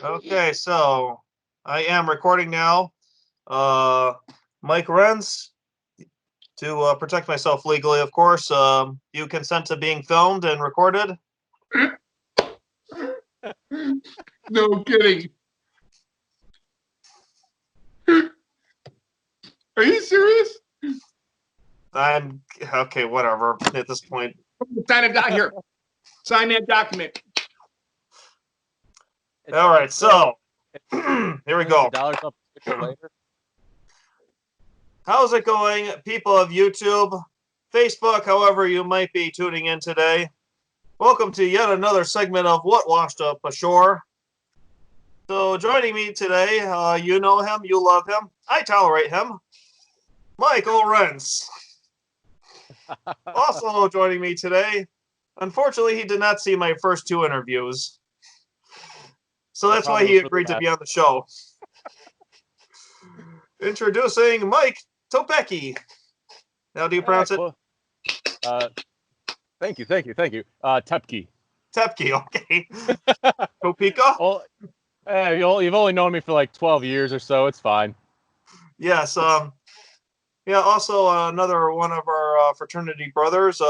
Okay, so I am recording now. Mike Renz, to protect myself legally, of course. You consent to being filmed and recorded? No kidding. Are you serious? I'm okay. Whatever. At this point, Sign a here. Sign that document. All right. So here we go. $dollars up later. How's it going, people of YouTube, Facebook, however you might be tuning in today? Welcome to yet another segment of What Washed Up Ashore. So joining me today, you know him, you love him, I tolerate him, Michael Renz. Also joining me today, unfortunately, he did not see my first two interviews. So that's why he agreed to be on the show. Introducing Mike Topecki. How do you pronounce it? Thank you. Tepke. Tepke, okay. Topeka? Well, you've only known me for like 12 years or so. It's fine. Yes. Yeah, also another one of our fraternity brothers.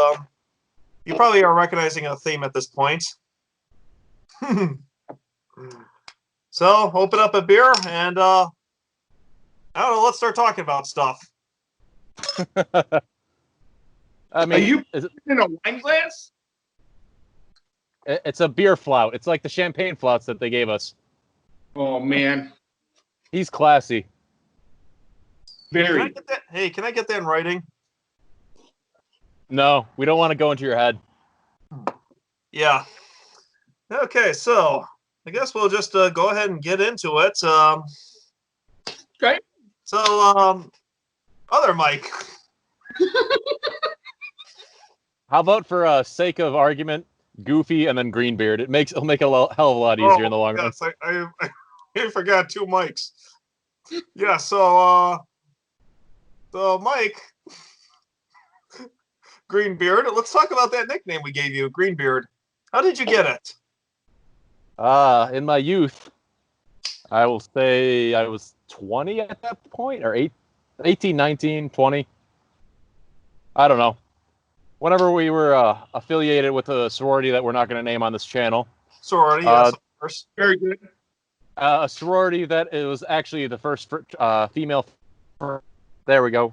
You probably are recognizing a theme at this point. So, open up a beer and, I don't know, let's start talking about stuff. I mean, are you in a wine glass? It's a beer flout. It's like the champagne flauts that they gave us. Oh, man. He's classy. Very. Can I get that in writing? No, we don't want to go into your head. Yeah. Okay, so I guess we'll just go ahead and get into it. Okay. So, other Mike. How about for sake of argument, Goofy and then Greenbeard? It'll make it hell of a lot easier in the long run. I forgot two mics. Yeah, so Mike Greenbeard. Let's talk about that nickname we gave you, Greenbeard. How did you get it? In my youth, I will say I was 20 at that point, or 18, 19, 20. I don't know. Whenever we were affiliated with a sorority that we're not going to name on this channel. Sorority, yes, of course. Very good. A sorority that it was actually the first female. There we go.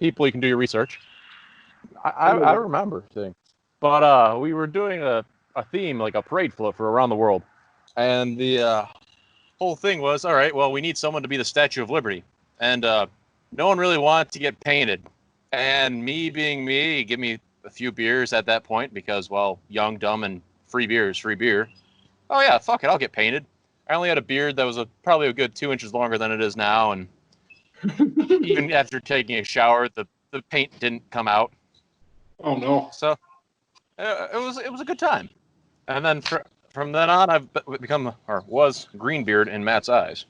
People, you can do your research. I remember things. But we were doing a theme, like a parade float for around the world. And the whole thing was, all right, well, we need someone to be the Statue of Liberty. And no one really wanted to get painted. And me being me, give me a few beers at that point because, well, young, dumb, and free beer is free beer. Oh, yeah, fuck it, I'll get painted. I only had a beard that was probably a good 2 inches longer than it is now. And even after taking a shower, the paint didn't come out. Oh, no. So it was a good time. And then from then on, I've was Greenbeard in Matt's eyes.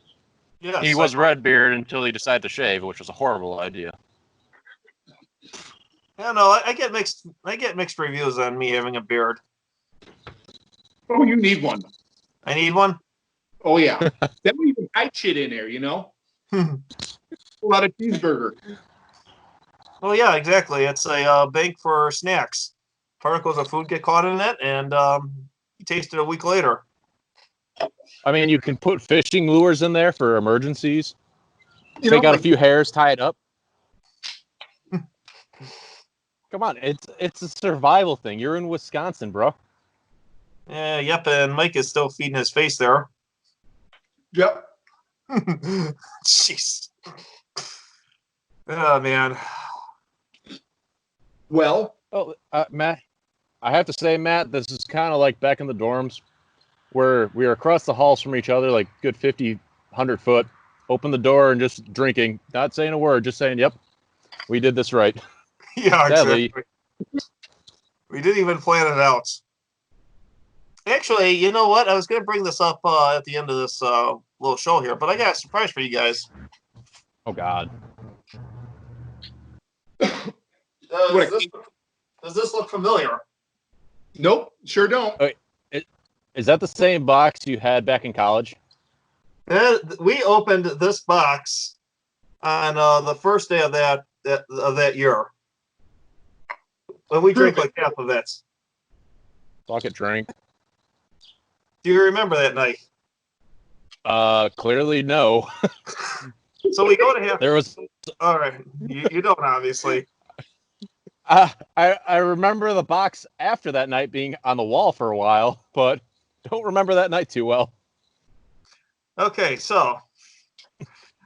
Yes, he was Redbeard until he decided to shave, which was a horrible idea. Yeah, no, I get mixed reviews on me having a beard. Oh, you need one. I need one? Oh, yeah. That would even hide shit in there, you know? A lot of cheeseburger. Oh, yeah, exactly. It's a bank for snacks. Particles of food get caught in it, and you taste it a week later. I mean, you can put fishing lures in there for emergencies. Take out a few hairs, tie it up. Come on, it's a survival thing. You're in Wisconsin, bro. Yeah, yep, and Mike is still feeding his face there. Yep. Jeez. Oh, man. Well. Oh, Matt, I have to say, Matt, this is kind of like back in the dorms where we were across the halls from each other, like good 50, 100 foot. Open the door and just drinking, not saying a word, just saying, yep, we did this right. Yeah, sadly, exactly. We didn't even plan it out. Actually, you know what? I was going to bring this up at the end of this little show here, but I got a surprise for you guys. Oh, God. Does this look familiar? Nope, sure don't. Is that the same box you had back in college? And we opened this box on the first day of that year. When we drank like half of it. Bucket drink. Do you remember that night? Clearly no. So we go to half. There was. All right, you don't obviously. I remember the box after that night being on the wall for a while, but don't remember that night too well. Okay, so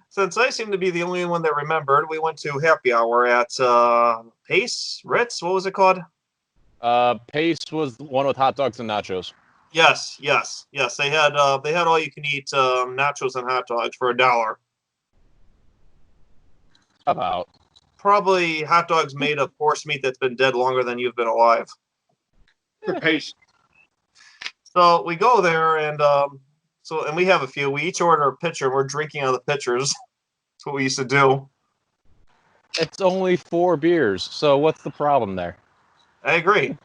since I seem to be the only one that remembered, we went to happy hour at Pace Ritz. What was it called? Pace was the one with hot dogs and nachos. Yes. They had all you can eat nachos and hot dogs for $1. About. Probably hot dogs made of horse meat that's been dead longer than you've been alive. For Pace. So we go there and we have a few. We each order a pitcher and we're drinking out of the pitchers. That's what we used to do. It's only 4 beers, so what's the problem there? I agree.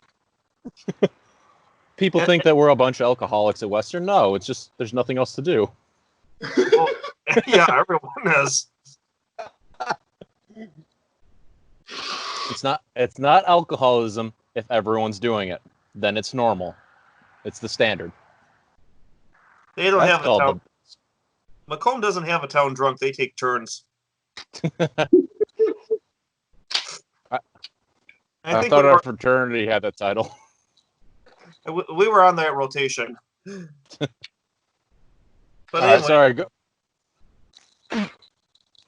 People think that we're a bunch of alcoholics at Western. No, it's just there's nothing else to do. Well, yeah, everyone is. It's not alcoholism if everyone's doing it. Then it's normal. It's the standard. They don't That's have a called town. Macomb doesn't have a town drunk. They take turns. I think thought our fraternity had that title. we were on that rotation. But anyway, sorry. Go.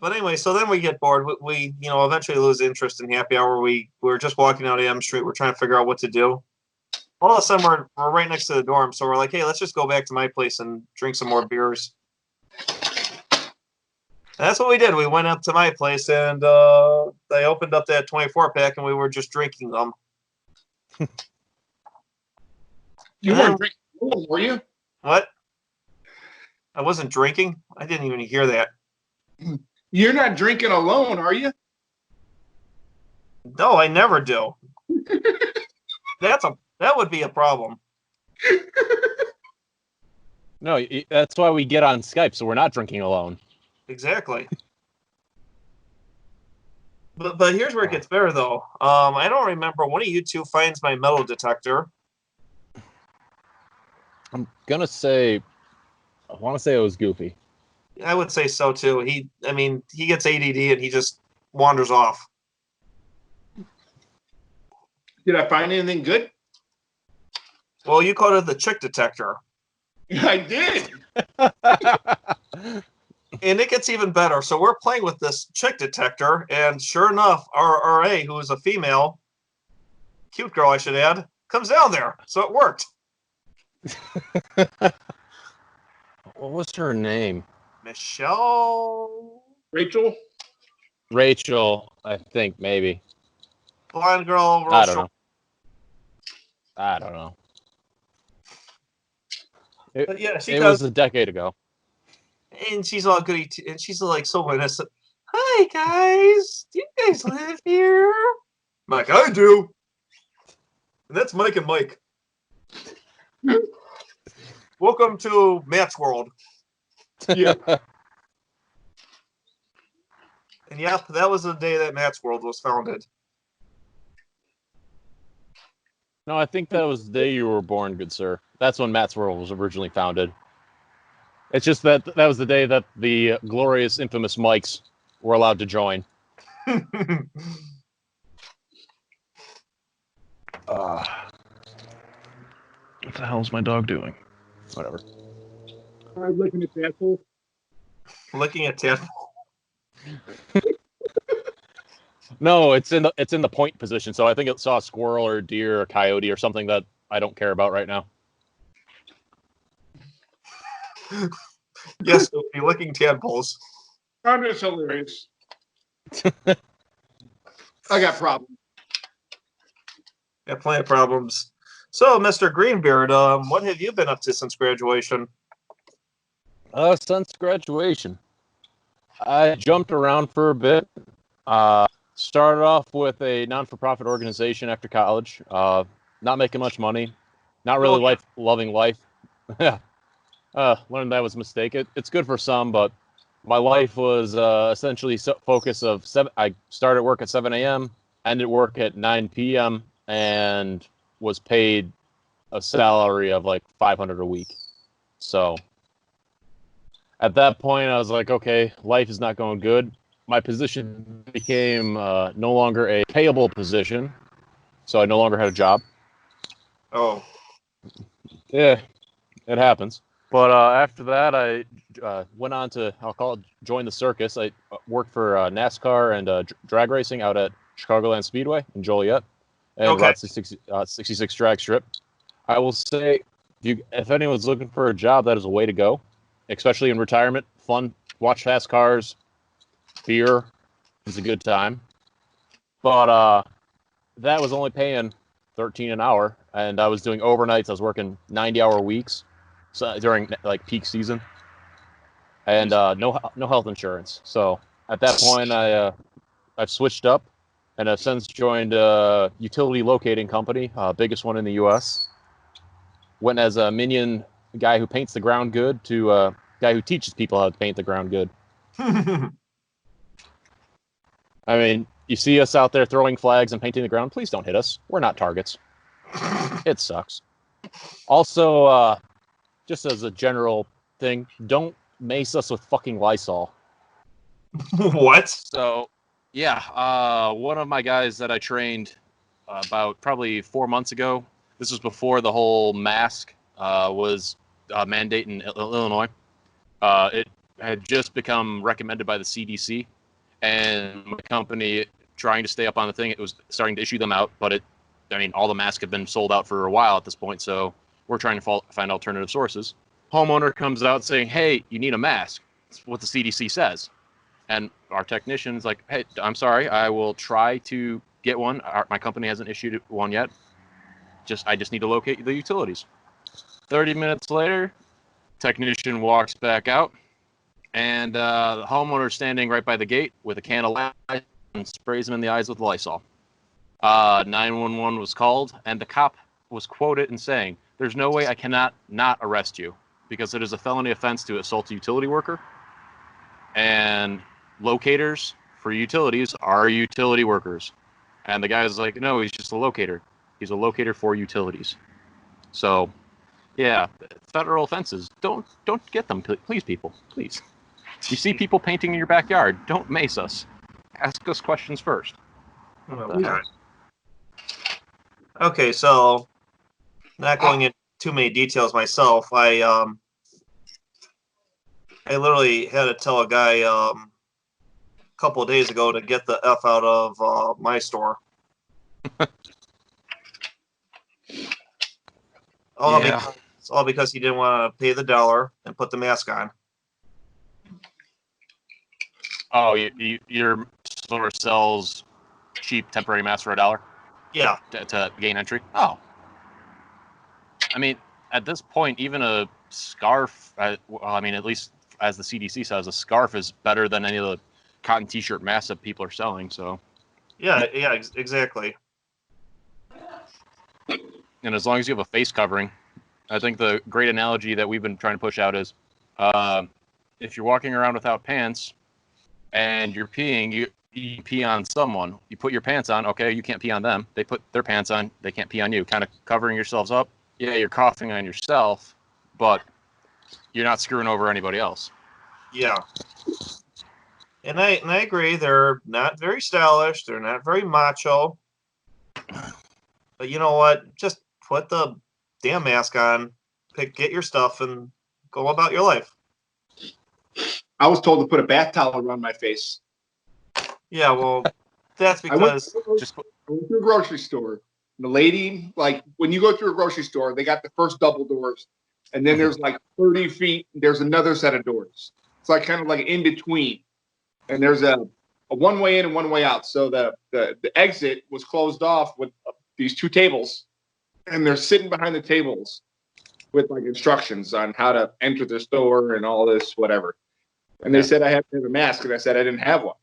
But anyway, so then we get bored. We eventually lose interest in happy hour. We're just walking down M Street. We're trying to figure out what to do. All of a sudden, we're right next to the dorm. So we're like, hey, let's just go back to my place and drink some more beers. And that's what we did. We went up to my place and they opened up that 24-pack and we were just drinking them. You weren't drinking, were you? What? I wasn't drinking? I didn't even hear that. You're not drinking alone, are you? No, I never do. That would be a problem. No, that's why we get on Skype, so we're not drinking alone. Exactly. But here's where it gets better, though. I don't remember. One of you two finds my metal detector. I'm gonna say, I want to say it was Goofy. I would say so too. He gets ADD and he just wanders off. Did I find anything good? Well, you called it the chick detector. I did. And it gets even better. So we're playing with this chick detector, and sure enough, our RA, who is a female, cute girl, I should add, comes down there. So it worked. What was her name? Michelle? Rachel, I think, maybe. Blonde girl. I don't know. But yeah, it was a decade ago. And she's all goody, and she's like so innocent. Hi, guys. Do you guys live here? I'm like, I do. And that's Mike and Mike. Welcome to Matt's World. Yeah. And yep, that was the day that Matt's World was founded. No, I think that was the day you were born, good sir. That's when Matt's World was originally founded. It's just that was the day that the glorious, infamous Mikes were allowed to join. What the hell is my dog doing? Whatever. I'm looking at that hole. Looking at Tadpole. No, it's in the point position, so I think it saw a squirrel or a deer or a coyote or something that I don't care about right now. Yes, we'll be licking tadpoles. I'm just hilarious. I got problems. Got plenty of problems. So, Mr. Greenbeard, what have you been up to since graduation? Since graduation, I jumped around for a bit. Started off with a non-for-profit organization after college. Not making much money. Not really loving life. Yeah. Learned that was a mistake. It's good for some, but my life was essentially focus of seven. I started work at 7 a.m., ended work at 9 p.m., and was paid a salary of like $500 a week. So at that point, I was like, okay, life is not going good. My position became no longer a payable position, so I no longer had a job. Oh. Yeah, it happens. But after that, I went on to, join the circus. I worked for NASCAR and drag racing out at Chicagoland Speedway in Joliet and Route 66 drag strip. I will say, if anyone's looking for a job, that is a way to go, especially in retirement. Fun, watch fast cars, beer. It's a good time. But that was only paying $13 an hour, and I was doing overnights. I was working 90-hour weeks. So during like peak season, and no health insurance. So at that point, I've switched up, and I've since joined a utility locating company, biggest one in the U.S. Went as a minion guy who paints the ground good to a guy who teaches people how to paint the ground good. I mean, you see us out there throwing flags and painting the ground. Please don't hit us. We're not targets. It sucks. Also, just as a general thing, don't mace us with fucking Lysol. What? So, yeah, one of my guys that I trained about probably 4 months ago, this was before the whole mask was mandate in Illinois. It had just become recommended by the CDC, and my company, trying to stay up on the thing, it was starting to issue them out, but all the masks have been sold out for a while at this point, so we're trying to find alternative sources. Homeowner comes out saying, hey, you need a mask. That's what the CDC says. And our technician's like, hey, I'm sorry, I will try to get one. My company hasn't issued one yet. I just need to locate the utilities. 30 minutes later, technician walks back out, and the homeowner's standing right by the gate with a can of Lysol and sprays him in the eyes with Lysol. 911 was called, and the cop was quoted in saying, there's no way I cannot not arrest you, because it is a felony offense to assault a utility worker. And locators for utilities are utility workers. And the guy's like, no, he's just a locator. He's a locator for utilities. So, yeah, federal offenses, don't get them, please, people, please. You see people painting in your backyard, don't mace us. Ask us questions first. Okay, so not going into too many details myself, I literally had to tell a guy a couple of days ago to get the F out of my store. All because he didn't want to pay the $1 and put the mask on. Oh, your store sells cheap temporary masks for $1? Yeah. To gain entry? Oh. I mean, at this point, even a scarf, at least as the CDC says, a scarf is better than any of the cotton t-shirt masks that people are selling, so. Yeah, exactly. And as long as you have a face covering, I think the great analogy that we've been trying to push out is, if you're walking around without pants and you're peeing, you pee on someone. You put your pants on, okay, you can't pee on them. They put their pants on, they can't pee on you. Kind of covering yourselves up. Yeah, you're coughing on yourself, but you're not screwing over anybody else. Yeah. And I agree, they're not very stylish, they're not very macho. But you know what? Just put the damn mask on, get your stuff, and go about your life. I was told to put a bath towel around my face. Yeah, well, that's because I went to a grocery store. The lady, like, when you go through a grocery store, they got the first double doors, and then there's like 30 feet, there's another set of doors. It's like kind of like in between. And there's a one way in and one way out. So the exit was closed off with these two tables, and they're sitting behind the tables with like instructions on how to enter the store and all this, whatever. And they said I have to have a mask, and I said I didn't have one.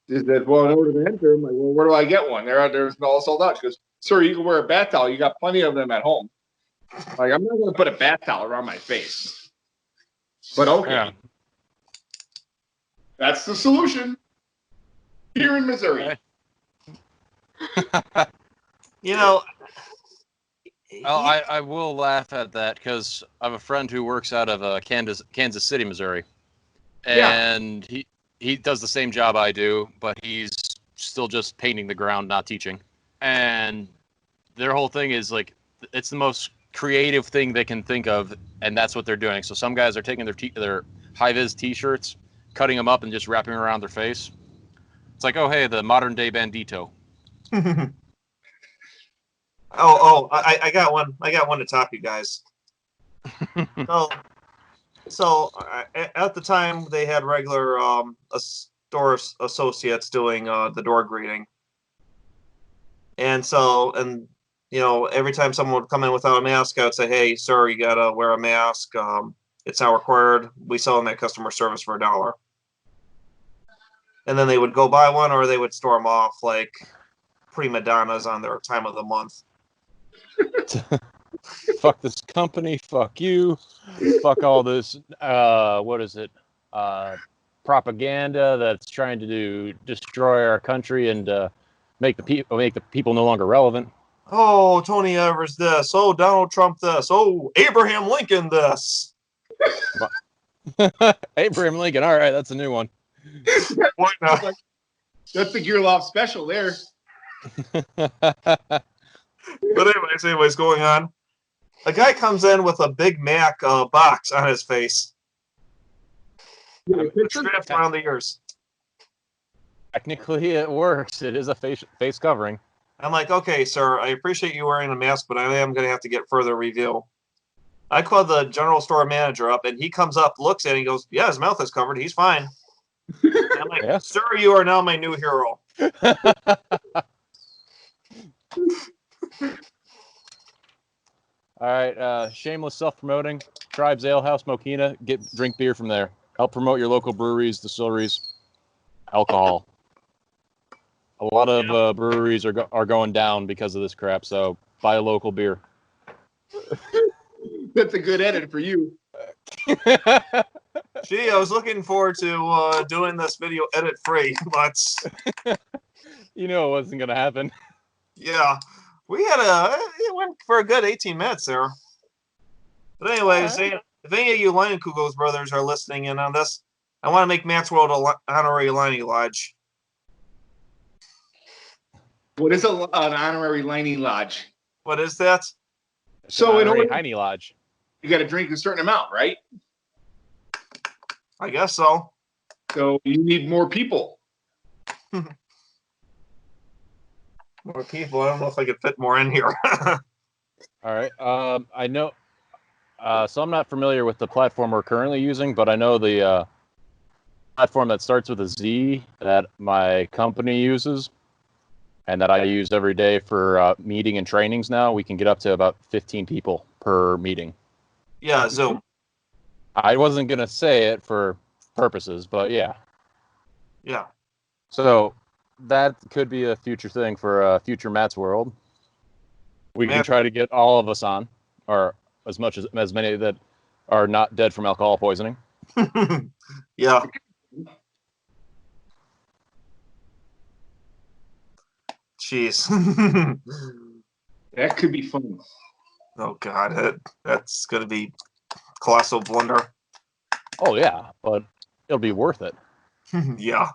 They said, well, in order to enter, I'm like, well, where do I get one? There's all sold out. She goes, sir, you can wear a bath towel. You got plenty of them at home. Like, I'm not going to put a bath towel around my face. But okay. Yeah. That's the solution. Here in Missouri. Okay. You know, Well, I will laugh at that because I have a friend who works out of Kansas City, Missouri, and he does the same job I do, but he's still just painting the ground, not teaching. And their whole thing is like it's the most creative thing they can think of, and that's what they're doing. So some guys are taking their high vis T-shirts, cutting them up, and just wrapping them around their face. It's like, oh hey, the modern day bandito. I got one. I got one to top you guys. So at the time they had regular store associates doing the door greeting, and every time someone would come in without a mask, I would say, "Hey, sir, you gotta wear a mask. It's not required. We sell them at customer service for $1." And then they would go buy one, or they would storm off like prima donnas on their time of the month. Fuck this company, fuck you, fuck all this what is it, propaganda that's trying to destroy our country and make the people no longer relevant. Oh, Tony Evers this. Oh, Donald Trump this. Oh, Abraham Lincoln this. Abraham Lincoln, all right, that's a new one. What now? That's the Gearloft special there. But anyways, going on. A guy comes in with a Big Mac box on his face, strapped around the ears. Technically, it works. It is a face covering. I'm like, okay, sir, I appreciate you wearing a mask, but I am going to have to get further review. I called the general store manager up, and he comes up, looks at it, and he goes, yeah, his mouth is covered. He's fine. And I'm like, Yeah. Sir, you are now my new hero. All right, shameless self-promoting. Tribes Ale House, Mokina. Drink beer from there. Help promote your local breweries, distilleries, alcohol. A lot of breweries are going down because of this crap. So buy a local beer. That's a good edit for you. Gee, I was looking forward to doing this video edit free, but You know it wasn't gonna happen. yeah, it went for a good 18 minutes there. But anyways, All right. if any of you Leinenkugels brothers are listening in on this, I want to make Matt's World a honorary Liney Lodge. What is an honorary lining lodge? What is that? So in order, Heine Lodge. you got to drink a certain amount, right? I guess so. So you need more people. More people. I don't know if I could fit more in here. All right. I know. So I'm not familiar with the platform we're currently using, but I know the platform that starts with a Z that my company uses and that I use every day for meeting and trainings now. We can get up to about 15 people per meeting. Yeah, Zoom. I wasn't going to say it for purposes, but yeah. Yeah. So that could be a future thing for future Matt's World. We can try to get all of us on, or as many that are not dead from alcohol poisoning. Yeah. Jeez. That could be fun. Oh God, that's gonna be colossal blunder. Oh yeah, but it'll be worth it. Yeah.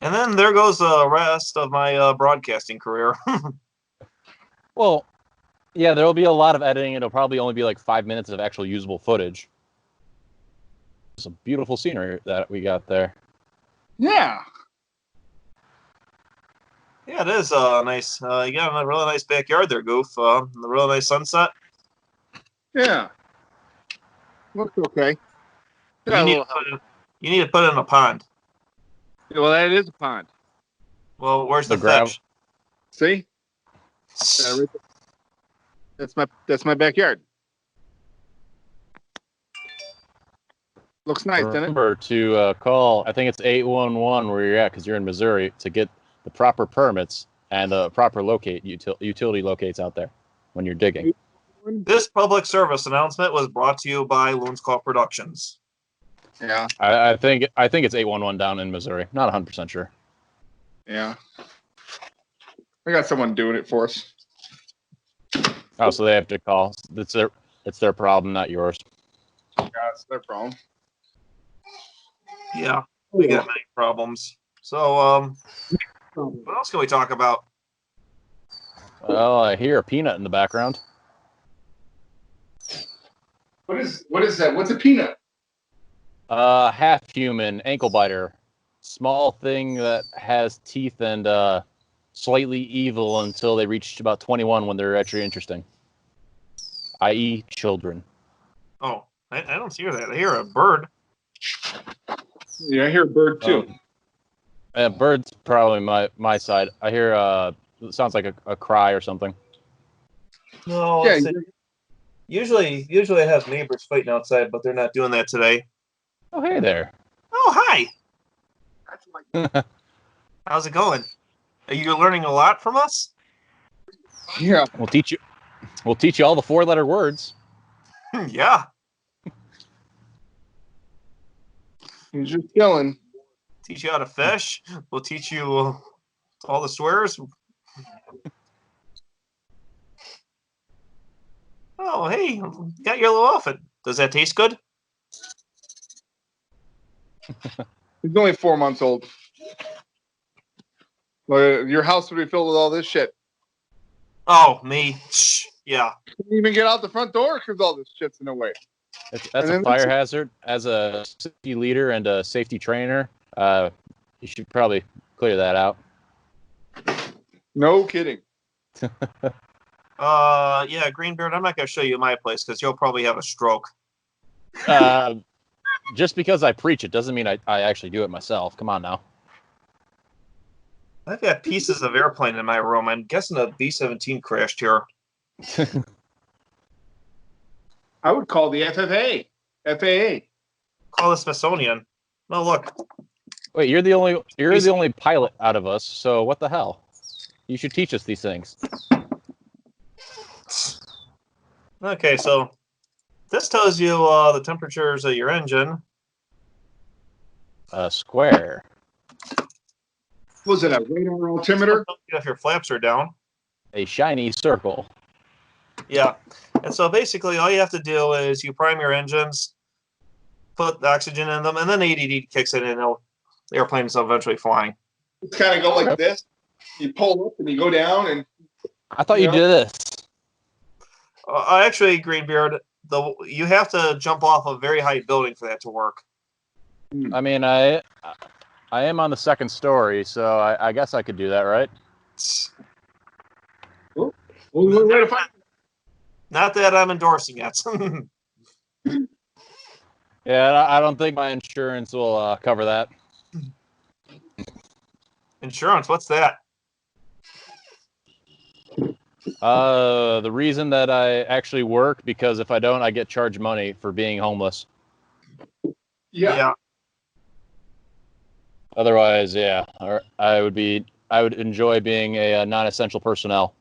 And then there goes the rest of my broadcasting career. Well, yeah, there'll be a lot of editing. It'll probably only be like 5 minutes of actual usable footage. Some beautiful scenery that we got there. Yeah. Yeah, it is nice. You got a really nice backyard there, Goof. A really nice sunset. Yeah. Looks okay. You need to put it in a pond. Well, that is a pond. Well, where's the gravel. fish? See? That's my backyard. Looks nice, doesn't it? Remember to call, I think it's 811 where you're at, because you're in Missouri, to get the proper permits and the proper utility locates out there when you're digging. This public service announcement was brought to you by Loon's Call Productions. Yeah. I think it's 811 down in Missouri. Not 100% sure. Yeah. I got someone doing it for us. Oh, so they have to call. It's their problem, not yours. Yeah, it's their problem. Yeah, we got many problems. So, what else can we talk about? Well, I hear a peanut in the background. What is that? What's a peanut? Half human ankle biter, small thing that has teeth and slightly evil until they reach about 21 when they're actually interesting, i.e., children. Oh, I don't hear that. I hear a bird. Yeah, I hear a bird too. Bird's probably my side. I hear it sounds like a cry or something. No, Yeah, usually I have neighbors fighting outside, but they're not doing that today. Oh, hey there. Oh, hi. How's it going? Are you learning a lot from us? yeah. We'll teach you all the 4-letter words. Yeah. He's just chilling. Teach you how to fish. We'll teach you all the swears. Oh, hey, got your little outfit. Does that taste good? He's only 4 months old. Well, your house would be filled with all this shit. Oh, me. Shh. Yeah. Can't even get out the front door because all this shit's in the way. That's a fire hazard. As a safety leader and a safety trainer, you should probably clear that out. No kidding. Yeah, Greenbeard, I'm not going to show you my place because you'll probably have a stroke. Just because I preach it doesn't mean I actually do it myself. Come on now. I've got pieces of airplane in my room. I'm guessing a B-17 crashed here. I would call the FAA. Call the Smithsonian. No, look. Wait, you're the only pilot out of us. So what the hell? You should teach us these things. Okay, so this tells you the temperatures of your engine. A square. Was it a radar altimeter? If your flaps are down. A shiny circle. Yeah. And so basically all you have to do is you prime your engines, put the oxygen in them, and then ADD kicks in and the airplane is eventually flying. It's kind of go like this. You pull up and you go down and... I thought you did this. Actually, Greenbeard, you have to jump off a very high building for that to work. I mean, I am on the 2nd story, so I guess I could do that, right? Not that I'm endorsing it. Yeah, I don't think my insurance will cover that. Insurance, what's that? The reason that I actually work, because if I don't, I get charged money for being homeless. Yeah. Otherwise, yeah, I would enjoy being a non-essential personnel.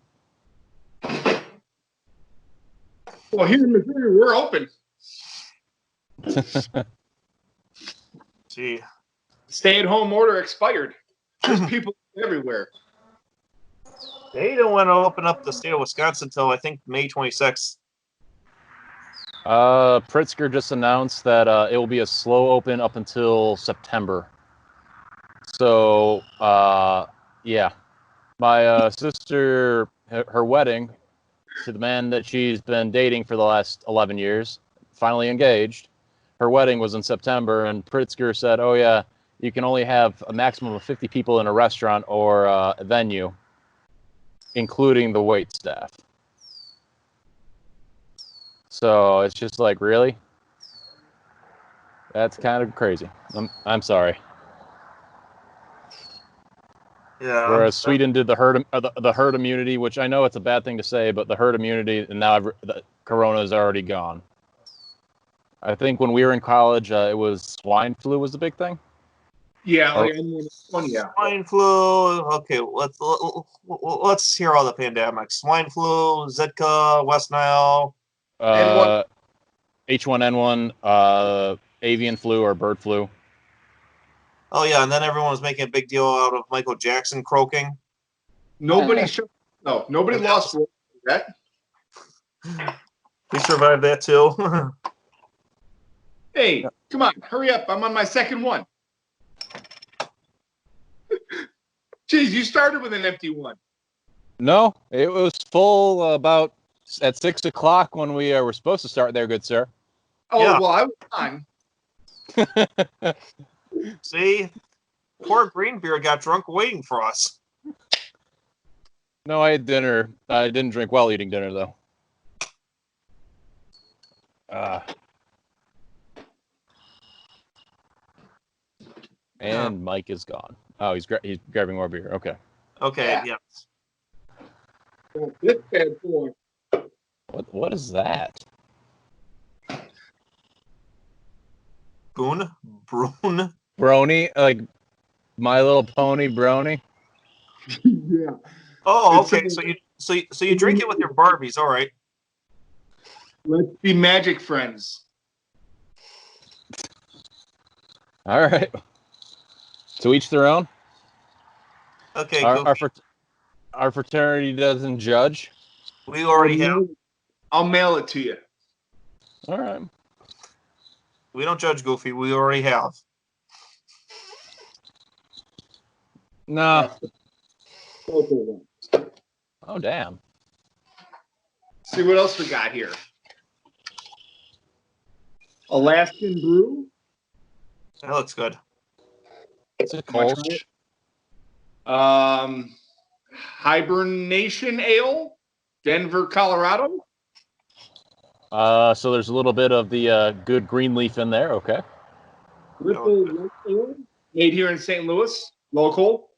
Well, here in Missouri, we're open. Gee. Stay-at-home order expired. There's people everywhere. They don't want to open up the state of Wisconsin until, I think, May 26th. Pritzker just announced that it will be a slow open up until September. So, yeah. My sister, her wedding to the man that she's been dating for the last 11 years, finally engaged. Her wedding was in September, and Pritzker said, oh, yeah, you can only have a maximum of 50 people in a restaurant or a venue, including the wait staff. So it's just like, really? That's kind of crazy. I'm sorry. Yeah. Whereas Sweden did the herd immunity, which I know it's a bad thing to say, but the herd immunity, and now the corona is already gone. I think when we were in college, it was swine flu was the big thing. Yeah, Or- like N1, yeah. Swine flu. Okay, let's hear all the pandemics. Swine flu, Zika, West Nile. Uh, H1N1, avian flu or bird flu. Oh yeah, and then everyone was making a big deal out of Michael Jackson croaking. Nobody nobody And that lost that. He survived that too. Hey, come on, hurry up. I'm on my second one. Jeez, you started with an empty one. No, it was full about at 6 o'clock when we were supposed to start there, good sir. Oh, Yeah. well, I was on. See, poor Greenbeard got drunk waiting for us. No, I had dinner. I didn't drink while eating dinner, though. And Mike is gone. Oh, he's grabbing more beer. Okay. Okay, Yeah. yeah. This bad boy. What is that? Brune? Brony, like My Little Pony brony. Yeah. Oh, It's okay. So you drink it with your Barbies, all right. Let's be magic friends. All right. To each their own. Okay, Our fraternity doesn't judge. we already have. I'll mail it to you. All right. We don't judge Goofy. We already have. No. Local one. Oh, damn. See what else we got here. Alaskan brew. That looks good. It's a Kolsch. Hibernation ale. Denver, Colorado. So there's a little bit of the good green leaf in there. Okay. Ripple Light Ale. Made here in St. Louis. Local.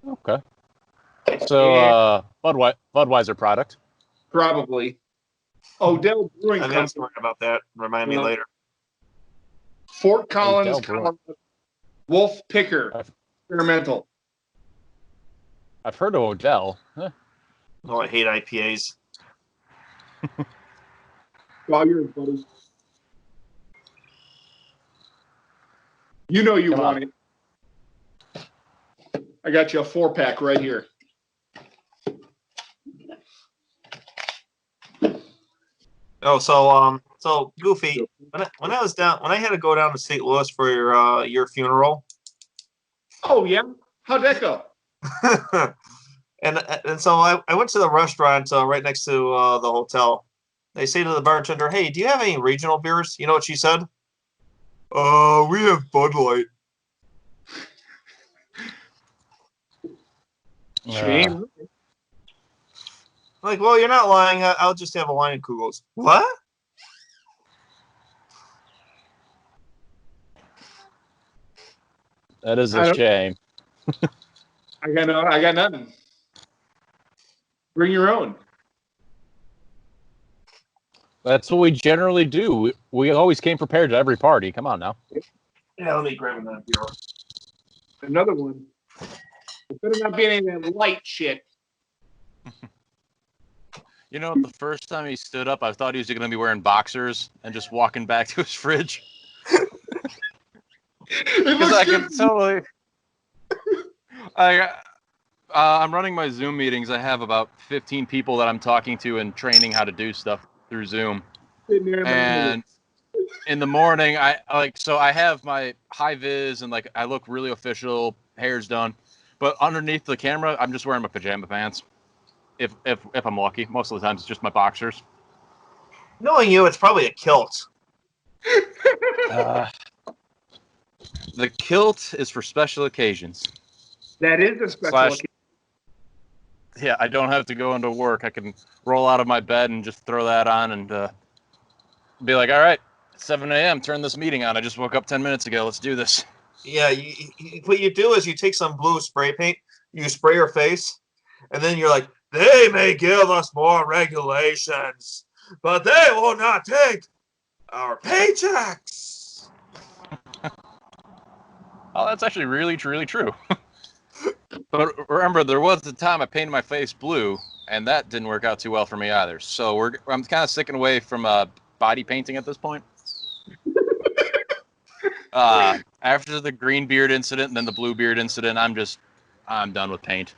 Okay. So Budweiser product. Probably. Odell Brewing I've got a Company. story about that. Remind me later. Fort Collins, Odell Brewing. Colorado. Wolf Picker. Experimental. I've heard of Odell. Huh. Oh, I hate IPAs. All yours, buddy. You know you Come want it. I got you a 4-pack right here. Oh, so Goofy, when I had to go down to St. Louis for your funeral. Oh yeah, how'd that go? and so I went to the restaurant right next to the hotel. They say to the bartender, "Hey, do you have any regional beers?" You know what she said? We have Bud Light. Shame. Like, well, you're not lying. I'll just have a line of Kugels. What? That is a shame. I got nothing. Bring your own. That's what we generally do. We always came prepared to every party. Come on now. Yeah, let me grab another beer. Another one. It better not be any of that light shit. You know, the first time he stood up, I thought he was going to be wearing boxers and just walking back to his fridge. Because I can totally. I'm running my Zoom meetings. I have about 15 people that I'm talking to and training how to do stuff through Zoom. And in the morning, I have my high vis and like I look really official, hair's done, but underneath the camera, I'm just wearing my pajama pants. If I'm lucky, most of the times it's just my boxers. Knowing you, it's probably a kilt. The kilt is for special occasions. That is a special occasion. Yeah, I don't have to go into work. I can roll out of my bed and just throw that on and be like, all right, 7 a.m., turn this meeting on. I just woke up 10 minutes ago. Let's do this. Yeah, what you do is you take some blue spray paint, you spray your face, and then you're like, they may give us more regulations, but they will not take our paychecks. Oh, that's actually really, really true. But remember, there was a time I painted my face blue, and that didn't work out too well for me either. So I'm kind of sticking away from body painting at this point. After the green beard incident and then the blue beard incident, I'm done with paint.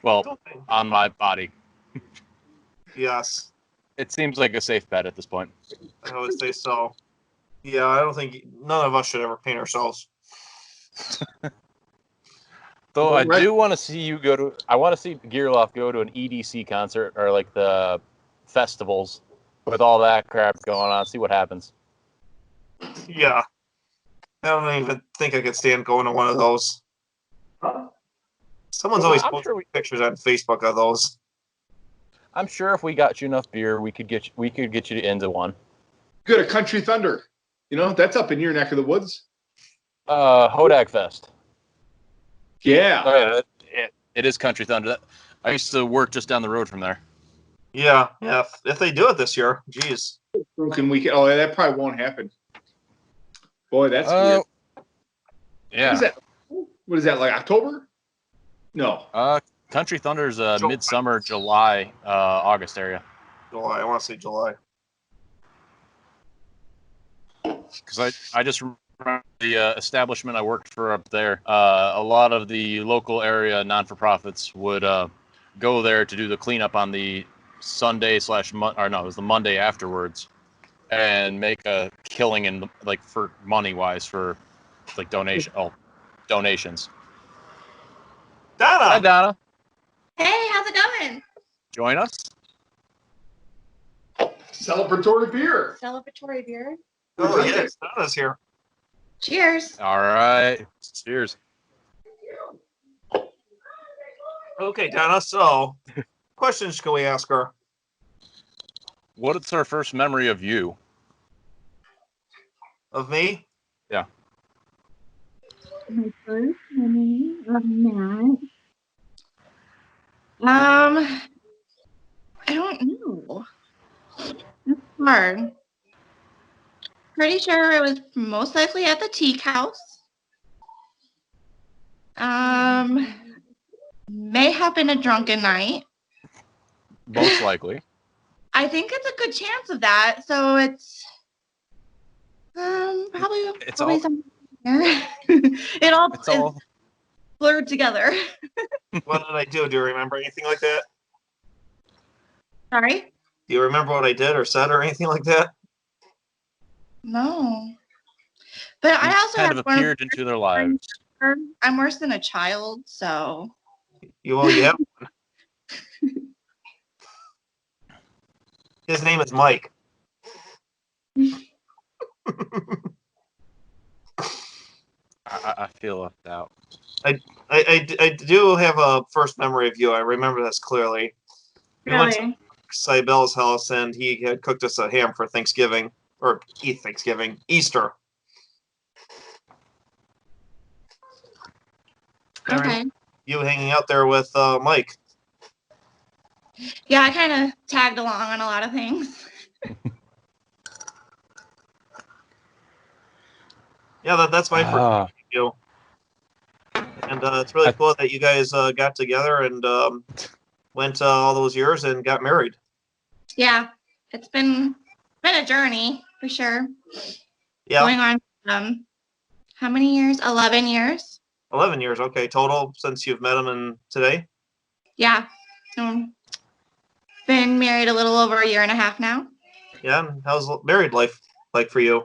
Well, on my body. Yes, It seems like a safe bet at this point. I would say so. Yeah, I don't think none of us should ever paint ourselves. Though I Right. do want to see you go to. I want to see Gearloft go to an EDC concert or like the festivals with all that crap going on. See what happens. Yeah, I don't even think I could stand going to one of those. Someone's always I'm posting sure pictures on Facebook of those. I'm sure if we got you enough beer, we could get you into one. Good, a Country Thunder. You know, that's up in your neck of the woods. Hodag Fest. Yeah. It is Country Thunder. I used to work just down the road from there. Yeah. If they do it this year, geez. Broken weekend. Oh, that probably won't happen. Boy, that's weird. Yeah. What is that, like October? No. Country Thunder's July. midsummer, July, August area. July. I want to say July. Because I just remember the establishment I worked for up there. A lot of the local area non-for-profits would go there to do the cleanup on the Sunday it was the Monday afterwards, and make a killing in like for money wise for like donations. Donna. Hi Donna, Hey, how's it going? join us. Celebratory beer. Celebratory beer. Oh yes, Donna's here. Cheers. All right, cheers. Okay, Donna. So, questions can we ask her? What is our first memory of you? Of me? Yeah. My first memory of Matt. I don't know. It's hard. Pretty sure it was most likely at the teak house. May have been a drunken night. Most likely. I think it's a good chance of that. So it's probably all- something there. It all It's all. is blurred together. What did I do? Do you remember anything like that? Sorry? Do you remember what I did or said or anything like that? No. But I also kind have of one of appeared into their lives. I'm worse than a child, so You have one. His name is Mike. I feel left out. I do have a first memory of you. I remember this clearly. We went to really. Cybel's house and he had cooked us a ham for Thanksgiving. Or Easter. I Okay. remember you hanging out there with Mike. Yeah, I kind of tagged along on a lot of things. Yeah, that's my first memory of you. And it's really cool that you guys got together and went all those years and got married. Yeah, it's been a journey for sure. Yeah, Going on how many years? 11 years. 11 years. Okay, total since you've met him and today. Yeah. Been married a little over a year and a half now. Yeah, and how's married life like for you?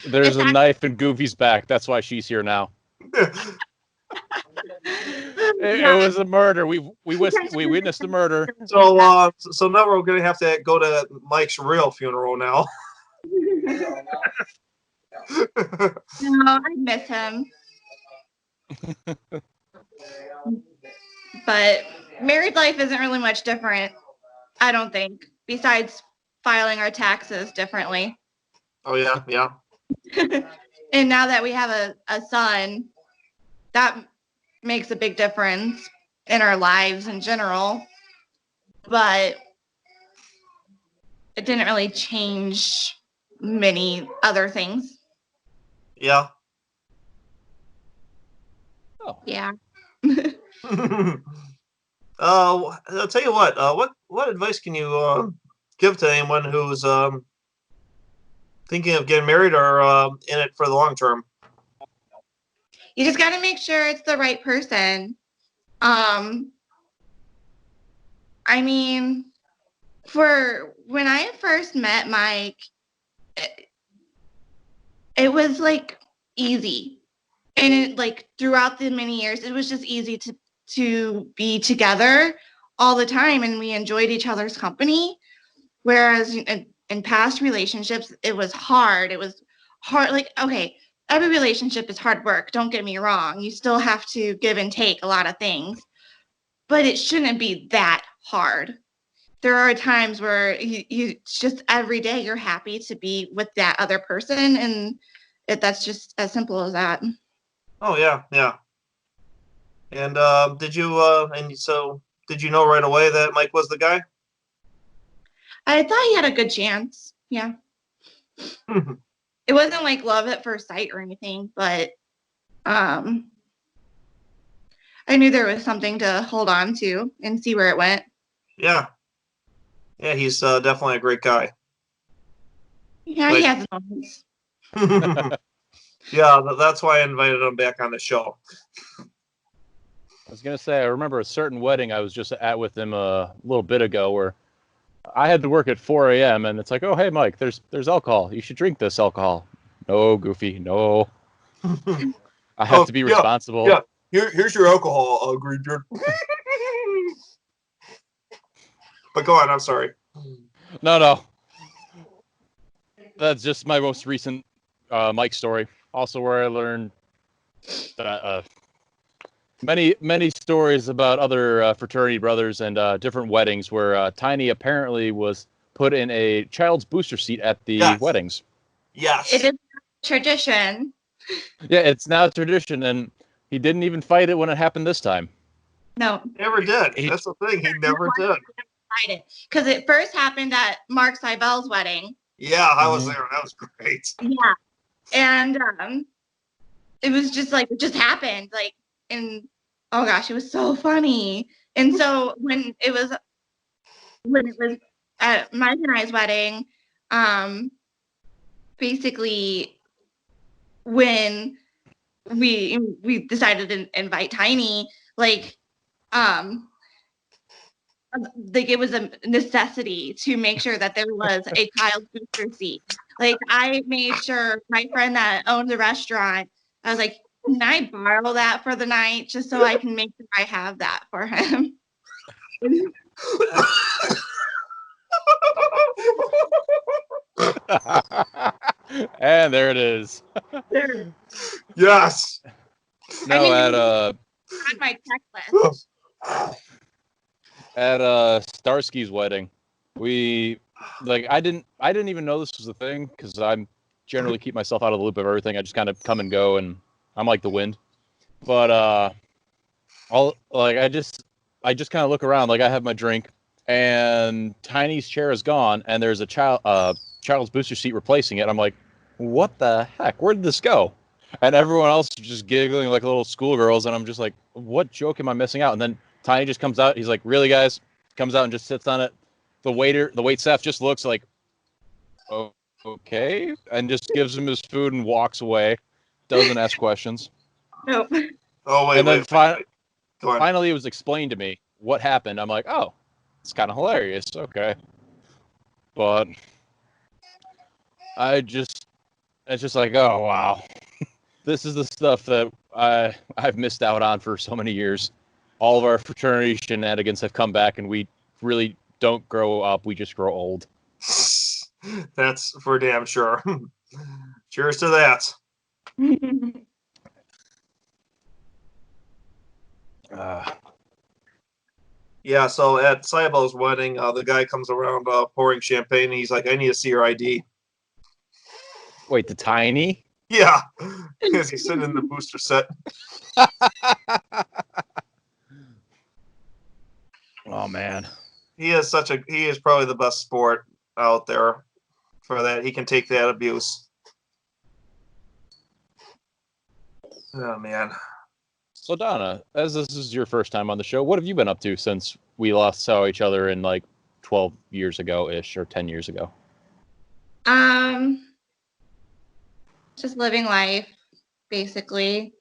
There's It's a knife in Goofy's back. That's why she's here now. It was a murder. We witnessed the murder. So now we're gonna have to go to Mike's real funeral now. No, I miss him. But married life isn't really much different, I don't think, besides filing our taxes differently. Oh yeah. And now that we have a son, that makes a big difference in our lives in general. But it didn't really change many other things. Yeah. Oh. Yeah. I'll tell you what advice can you give to anyone who's thinking of getting married or in it for the long term? You just got to make sure it's the right person. I mean, for when I first met Mike, it was like easy. And it like throughout the many years, it was just easy to be together all the time, and we enjoyed each other's company. Whereas in past relationships, it was hard. It was hard. Like, okay, every relationship is hard work. Don't get me wrong. You still have to give and take a lot of things, but it shouldn't be that hard. There are times where you just every day you're happy to be with that other person, and that's just as simple as that. Oh yeah, yeah. And did you know right away that Mike was the guy? I thought he had a good chance. Yeah. It wasn't like love at first sight or anything, but I knew there was something to hold on to and see where it went. Yeah. Yeah, he's definitely a great guy. Yeah, Like- he has moments. Yeah, that's why I invited him back on the show. I was gonna say, I remember a certain wedding I was just at with him a little bit ago, where I had to work at 4 a.m. and it's like, oh hey Mike, there's alcohol. You should drink this alcohol. No, Goofy, no. I have to be responsible. Yeah, here's your alcohol, Green. But go on, I'm sorry. No. That's just my most recent Mike story. Also, where I learned that many stories about other fraternity brothers and different weddings where Tiny apparently was put in a child's booster seat at the weddings. Yes. It is tradition. Yeah, it's now a tradition, and he didn't even fight it when it happened this time. No. Never did. That's the thing. He never did. Because it first happened at Mark Seibel's wedding. Yeah, I was there. That was great. Yeah. And it was just like, it just happened. Like, and oh gosh, it was so funny. And so when it was at Mike and I's wedding, basically when we decided to invite Tiny, like it was a necessity to make sure that there was a child booster seat. Like I made sure my friend that owned the restaurant, I was like, can I borrow that for the night just so I can make sure I have that for him? And there it is. Yes. No, at on my checklist. At Starsky's wedding, I didn't even know this was a thing because I'm generally keep myself out of the loop of everything. I just kind of come and go, and I'm like the wind. But I just kind of look around, like I have my drink, and Tiny's chair is gone, and there's a child's booster seat replacing it. I'm like, what the heck? Where did this go? And everyone else is just giggling like little schoolgirls, and I'm just like, what joke am I missing out? And then Tiny just comes out. He's like, really, guys? Comes out and just sits on it. The wait staff just looks like, oh, okay, and just gives him his food and walks away. Doesn't ask questions. Nope. Oh, wait, And then wait. Finally, it was explained to me what happened. I'm like, oh, it's kind of hilarious. Okay. But it's just like, oh, wow. This is the stuff that I've missed out on for so many years. All of our fraternity shenanigans have come back, and we really don't grow up. We just grow old. That's for damn sure. Cheers to that. Yeah, so at Cybo's wedding, the guy comes around pouring champagne, and he's like, I need to see your ID. Wait, the Tiny? Yeah, because he's sitting in the booster set. Oh, man. He is probably the best sport out there. for that. He can take that abuse. Oh man. So Donna, as this is your first time on the show, what have you been up to since we last saw each other in like 12 years ago ish or 10 years ago? Just living life, basically.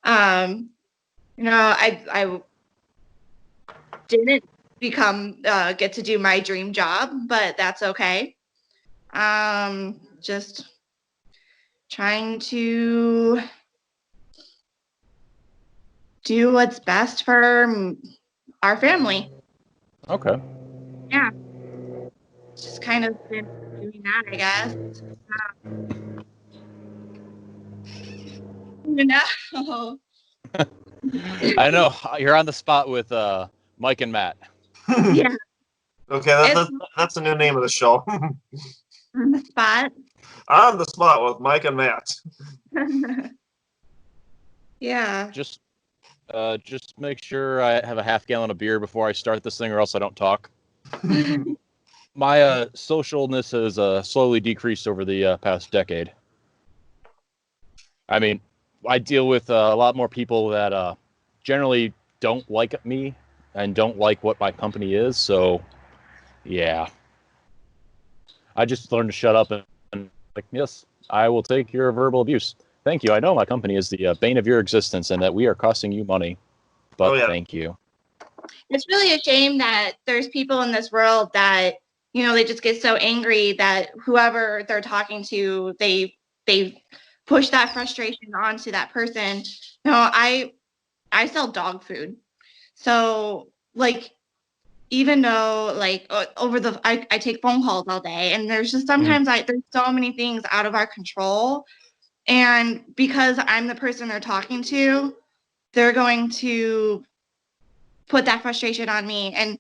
I didn't get to do my dream job, but that's okay. Just trying to do what's best for our family. Okay. Yeah. Just kind of been doing that, I guess. You know. I know you're on the spot with Mike and Matt. Yeah. Okay, that's the new name of the show. On the spot. On the spot with Mike and Matt. Yeah. Just make sure I have a half gallon of beer before I start this thing, or else I don't talk. My socialness has slowly decreased over the past decade. I mean, I deal with a lot more people that generally don't like me and don't like what my company is. So, yeah. I just learned to shut up and like, yes, I will take your verbal abuse. Thank you. I know my company is the bane of your existence and that we are costing you money, but thank you. It's really a shame that there's people in this world that, they just get so angry that whoever they're talking to, they push that frustration onto that person. I sell dog food. So like, even though like I take phone calls all day, and there's just sometimes there's so many things out of our control. And because I'm the person they're talking to, they're going to put that frustration on me. And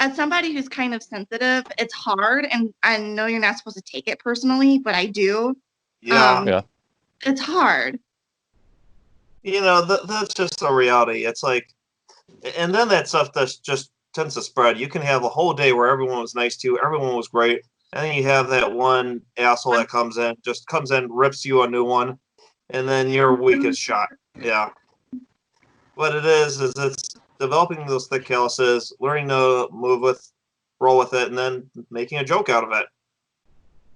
as somebody who's kind of sensitive, it's hard. And I know you're not supposed to take it personally, but I do. Yeah. It's hard. That's just the reality. It's like, and then that stuff that just tends to spread. You can have a whole day where everyone was nice to you, everyone was great, and then you have that one asshole that comes in, rips you a new one, and then your week is shot. Yeah. What it is it's developing those thick calluses, learning to roll with it, and then making a joke out of it.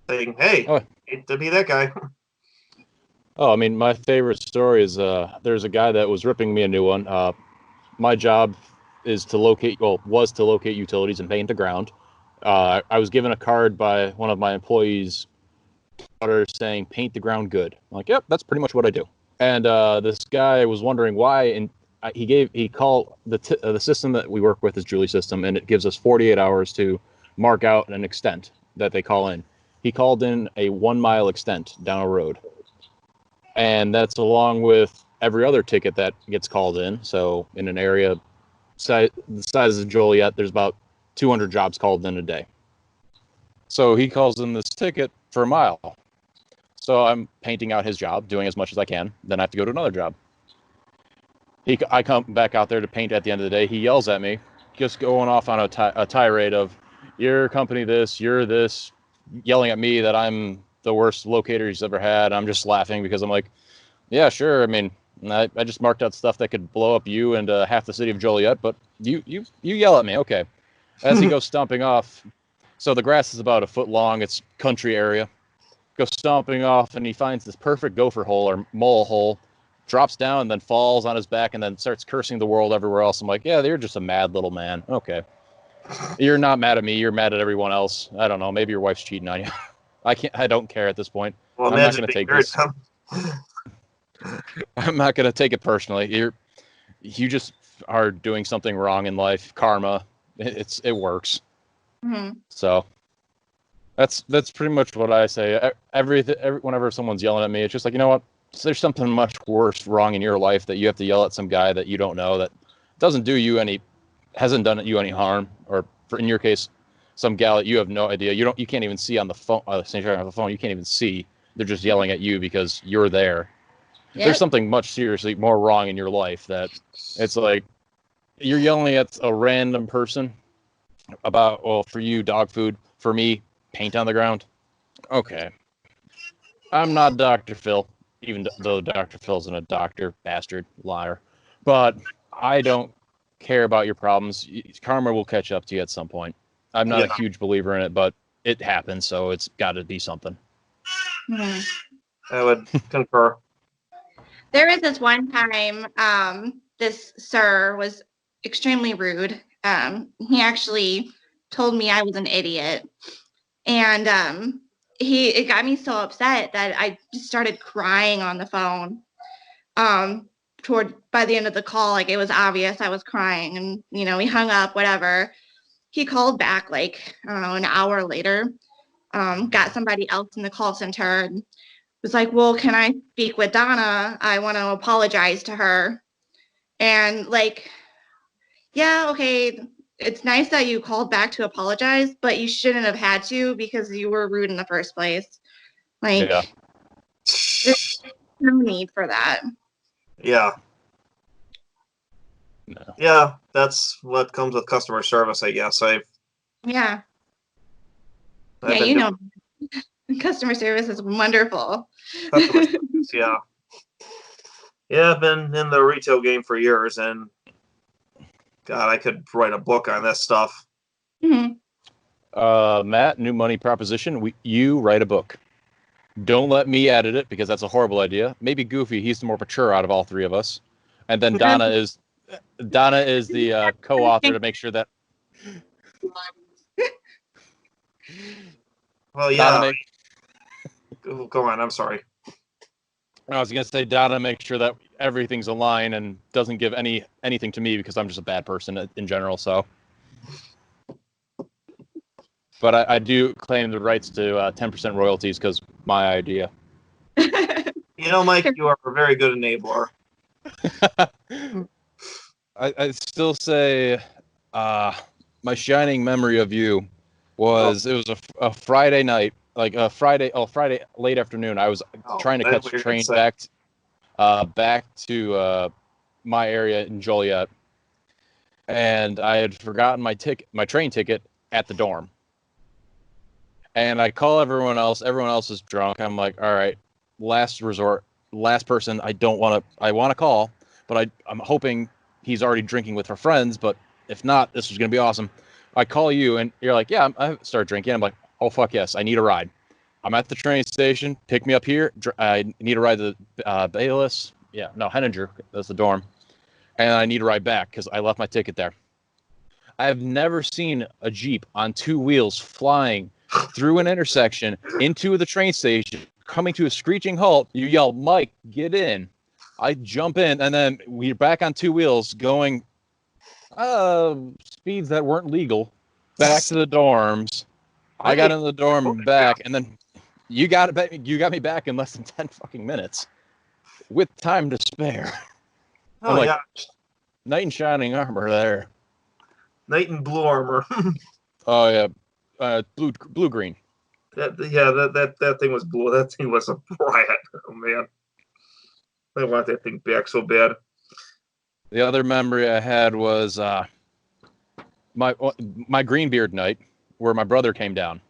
Saying, hey, hate to be that guy. Oh, I mean, my favorite story is there's a guy that was ripping me a new one. My job was to locate utilities and paint the ground. I was given a card by one of my employees' daughter saying, paint the ground good. I'm like, yep, that's pretty much what I do. And this guy was wondering why, and he called the system that we work with is Julie system, and it gives us 48 hours to mark out an extent that they call in. He called in a 1 mile extent down a road. And that's along with every other ticket that gets called in. So in an area the size of Joliet, there's about 200 jobs called in a day. So he calls in this ticket for a mile. So I'm painting out his job, doing as much as I can. Then I have to go to another job. I come back out there to paint at the end of the day. He yells at me, just going off on a tirade of, your company this, you're this, yelling at me that I'm the worst locator he's ever had. I'm just laughing because I'm like, yeah, sure. I mean, I just marked out stuff that could blow up you and half the city of Joliet, but you yell at me. Okay. As he goes stomping off, so the grass is about a foot long. It's country area. Goes stomping off, and he finds this perfect gopher hole or mole hole, drops down, and then falls on his back, and then starts cursing the world everywhere else. I'm like, yeah, you're just a mad little man. Okay. You're not mad at me. You're mad at everyone else. I don't know. Maybe your wife's cheating on you. I don't care at this point. Well, I'm not going to take this. I'm not going to take it personally. You just are doing something wrong in life. Karma. It works. Mm-hmm. So that's pretty much what I say. Whenever someone's yelling at me, it's just like, you know what? There's something much worse wrong in your life that you have to yell at some guy that you don't know that hasn't done you any harm, or in your case, some gal that you have no idea. You can't even see on the phone. On the phone, you can't even see. They're just yelling at you because you're there. Yep. There's something much seriously more wrong in your life that it's like you're yelling at a random person about, well, for you, dog food. For me, paint on the ground. Okay. I'm not Dr. Phil, even though Dr. Phil's a doctor, bastard, liar. But I don't care about your problems. Karma will catch up to you at some point. I'm not a huge believer in it, but it happens, so it's got to be something. I would concur. There was this one time, this sir was extremely rude. He actually told me I was an idiot. And it got me so upset that I just started crying on the phone. By the end of the call, like it was obvious I was crying, and we hung up, whatever. He called back like, I don't know, an hour later, got somebody else in the call center, and was like, well, can I speak with Donna? I want to apologize to her. And like, yeah, okay, it's nice that you called back to apologize, but you shouldn't have had to because you were rude in the first place. Like, Yeah. there's no need for that. Yeah. No. Yeah, that's what comes with customer service, I guess. Yeah. I've Yeah, been you doing know, customer service is wonderful. customer service, yeah. Yeah, I've been in the retail game for years, and God, I could write a book on this stuff. Mhm. Matt, new money proposition. You write a book. Don't let me edit it because that's a horrible idea. Maybe Goofy, he's the more mature out of all three of us. And then Donna is the co-author to make sure that Well, Donna yeah. Go on, I'm sorry. I was gonna say Donna make sure that everything's aligned and doesn't give anything to me because I'm just a bad person in general. So, but I do claim the rights to 10% royalties because my idea. Mike, you are a very good enabler. I still say my shining memory of you was it was a Friday night, like a Friday late afternoon. I was trying to catch a train back to my area in Joliet, and I had forgotten my train ticket at the dorm. And I call everyone else. Everyone else is drunk. I'm like, all right, last resort, last person. I want to call, but I'm hoping he's already drinking with her friends. But if not, this was gonna be awesome. I call you, and you're like, yeah, I start drinking. I'm like, oh fuck yes, I need a ride. I'm at the train station. Pick me up here. I need a ride to Bayless. Yeah, no, Henninger. That's the dorm. And I need a ride back because I left my ticket there. I have never seen a Jeep on two wheels flying through an intersection into the train station, coming to a screeching halt. You yell, Mike, get in. I jump in, and then we're back on two wheels going speeds that weren't legal back to the dorms. I got in the dorm back, and then you got me back in less than 10 fucking minutes with time to spare. Oh, yeah. Knight in shining armor there. Knight in blue armor. Oh yeah, blue green. That thing was blue. That thing was a riot. Oh man, I want that thing back so bad. The other memory I had was my Greenbeard night, where my brother came down.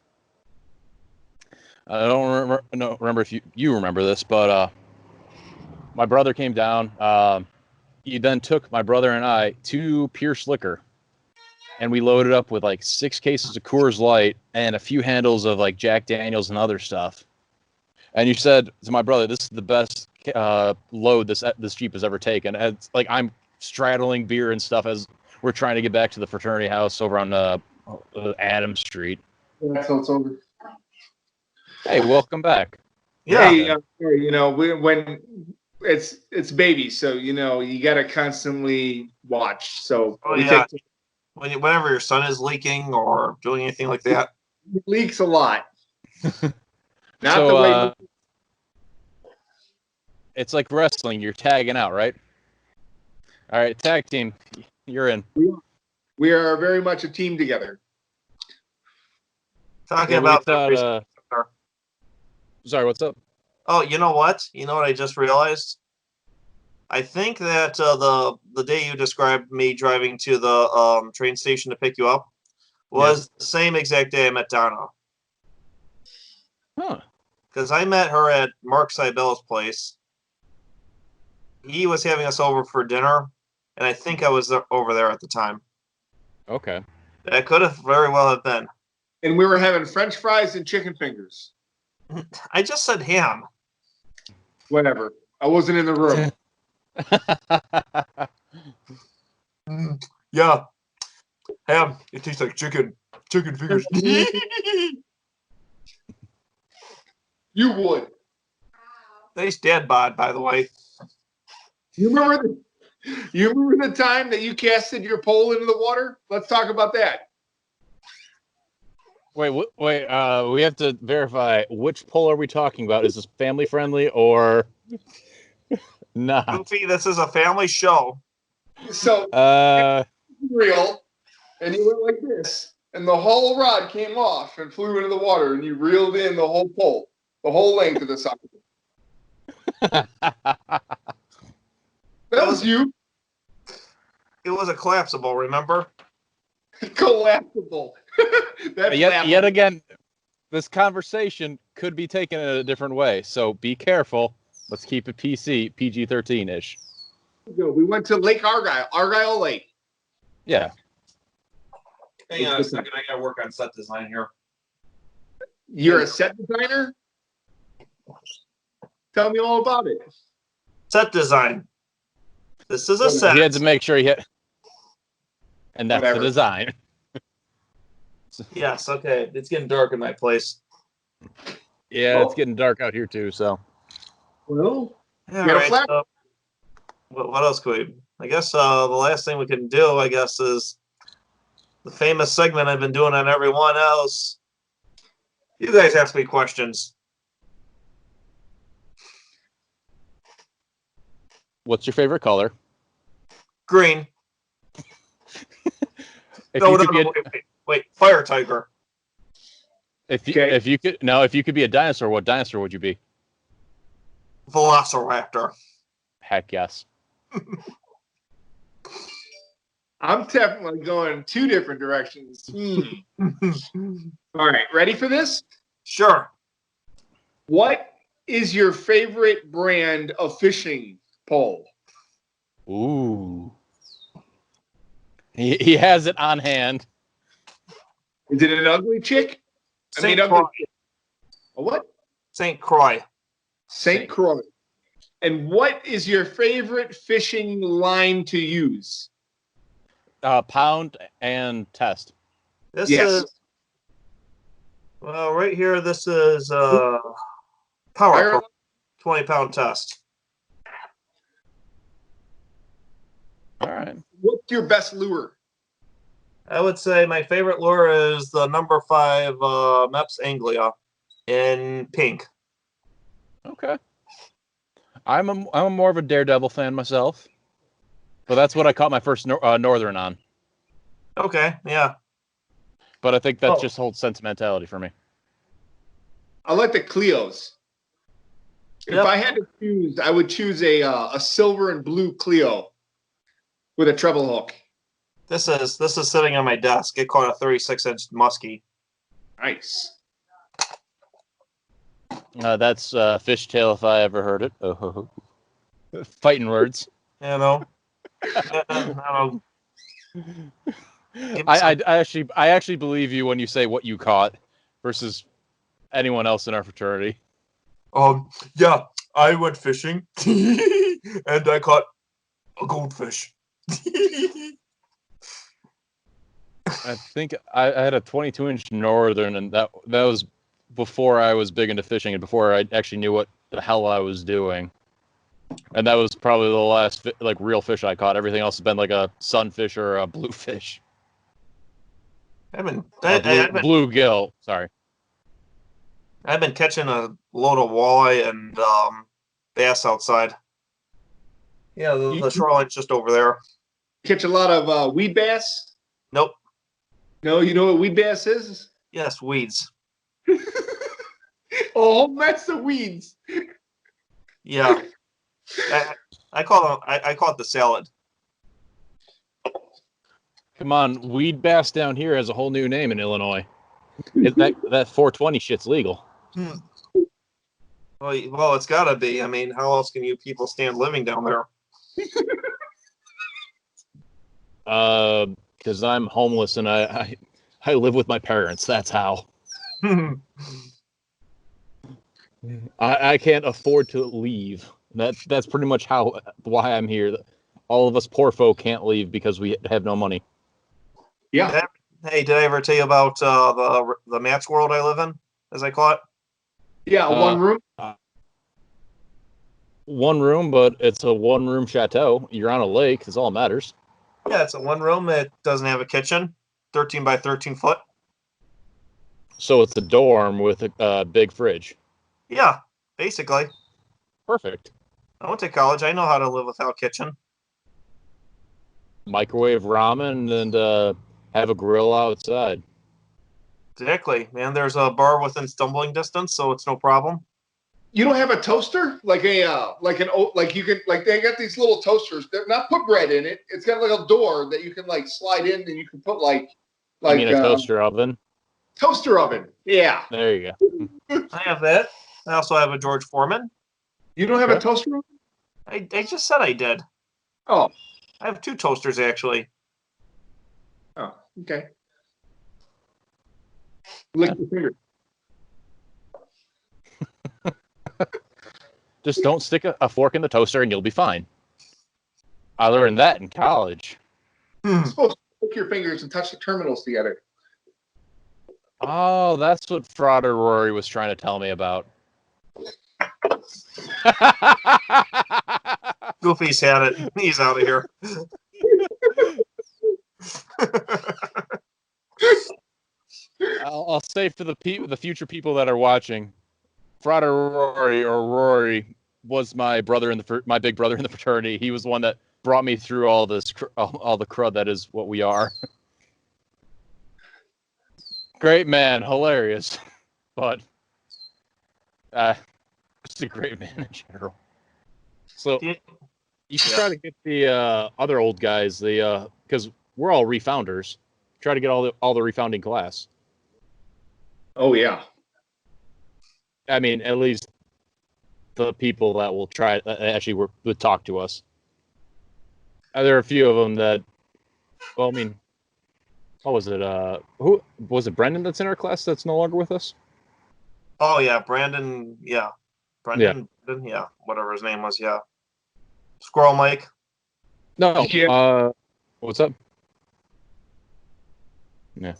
I don't remember if you remember this, but my brother came down. He then took my brother and I to Pierce Liquor, and we loaded up with like 6 cases of Coors Light and a few handles of like Jack Daniels and other stuff. And you said to my brother, "This is the best load this Jeep has ever taken." And it's like I'm straddling beer and stuff as we're trying to get back to the fraternity house over on Adams Street. Yeah, so it's over. Hey, welcome back. Yeah. Hey, when it's babies, so you got to constantly watch. So whenever your son is leaking or doing anything like that, it leaks a lot. Not so, the way. It's like wrestling. You're tagging out, right? All right, tag team, you're in. We are very much a team together. Talking about sorry, what's up? Oh, you know what? You know what I just realized? I think that the day you described me driving to the train station to pick you up was the same exact day I met Donna. Huh. because I met her at Mark Seibel's place. He was having us over for dinner, and I think I was over there at the time. Okay. That could have very well have been. And we were having French fries and chicken fingers. I just said ham. Whatever. I wasn't in the room. Yeah, ham. It tastes like chicken. Chicken fingers. You would. Nice dad bod, by the way. You remember the time that you casted your pole into the water? Let's talk about that. Wait. We have to verify which poll are we talking about? Is this family friendly or not? Goofy, this is a family show. So real, and you went like this, and the whole rod came off and flew into the water, and you reeled in the whole pole, the whole length of the socket. That was you. It was a collapsible, remember? Collapsible. That's Yet again, this conversation could be taken in a different way. So be careful. Let's keep it PG-13-ish. We went to Lake Argyle Lake. Yeah. Hang on a second. I got to work on set design here. You're a set designer? Tell me all about it. Set design. This is a set. He had to make sure he hit. And that's Whatever. the design. Yes, okay. It's getting dark in my place. Yeah, it's getting dark out here too, so. Well, All got a right, flat- so what else could we? I guess the last thing we can do, I guess, is the famous segment I've been doing on everyone else. You guys ask me questions. What's your favorite color? Green. If No, you no, could be no, wait. Fire tiger. if Okay. you could be a dinosaur, what dinosaur would you be? Velociraptor. Heck yes. I'm definitely going two different directions. All right, ready for this? Sure. What is your favorite brand of fishing pole? Ooh. He has it on hand. Is it an ugly chick? St. ugly Croix. chick. A what? St. Croix. St. Croix. And what is your favorite fishing line to use? Pound and test. This Yes. is right here. This is power 20-pound test. All right. What's your best lure? I would say my favorite lure is the number 5 Meps Anglia in pink. Okay. I'm more of a Daredevil fan myself, but that's what I caught my first Northern on. Okay, yeah. But I think that just holds sentimentality for me. I like the Cleos. If Yep. I had to choose, I would choose a silver and blue Cleo with a treble hook. This is sitting on my desk. It caught a 36-inch muskie. Nice. That's fishtail if I ever heard it. Oh. Fighting words. You know. I don't know. I actually believe you when you say what you caught versus anyone else in our fraternity. Yeah, I went fishing and I caught a goldfish. I think I had a 22-inch Northern, and that was before I was big into fishing and before I actually knew what the hell I was doing. And that was probably the last real fish I caught. Everything else has been like a sunfish or a bluefish. Bluegill. Sorry. I've been catching a load of walleye and bass outside. Yeah, the shoreline's just over there. Catch a lot of weed bass? Nope. No, you know what weed bass is? Yes, weeds. Oh, that's the weeds. Yeah. I call it the salad. Come on, weed bass down here has a whole new name in Illinois. That 420 shit's legal. Well, it's got to be. I mean, how else can you people stand living down there? Because I'm homeless and I live with my parents. That's how. I can't afford to leave. That's pretty much why I'm here. All of us poor folk can't leave because we have no money. Yeah. Hey, did I ever tell you about the match world I live in, as I call it? Yeah, one room. One room, but it's a one-room chateau. You're on a lake. That's all that matters. Yeah, it's a one room. It doesn't have a kitchen. 13 by 13 foot. So it's a dorm with a big fridge. Yeah, basically. Perfect. I went to college. I know how to live without kitchen. Microwave ramen and have a grill outside. Exactly, man. There's a bar within stumbling distance, so it's no problem. You don't have a toaster, like you can they got these little toasters. They're not put bread in it. It's got like a door that you can like slide in, and you can put I mean a toaster oven. Toaster oven. Yeah. There you I have that. I also have a George Foreman. You don't have a toaster oven? I just said I did. Oh. I have 2 toasters actually. Oh, okay. Lick your finger. Just don't stick a fork in the toaster and you'll be fine. I learned that in college. You're supposed to lick your fingers and touch the terminals together. Oh, that's what Frauder Rory was trying to tell me about. Goofy's had it. He's out of here. I'll say for the future people that are watching, Frauder Rory or Rory was my big brother in the fraternity. He was the one that brought me through all the crud that is what we are. Great man, hilarious, but just a great man in general. So you should try to get the other old guys, because we're all refounders. Try to get all the refounding class. Oh yeah. I mean, at least the people that will try actually would talk to us. There are a few of them that, well, I mean, what was it? Who was it? Brendan that's in our class that's no longer with us. Oh yeah, Brandon. Yeah, Brendan. Yeah, whatever his name was. Yeah, Squirrel Mike. No. Yeah. What's up? Yeah.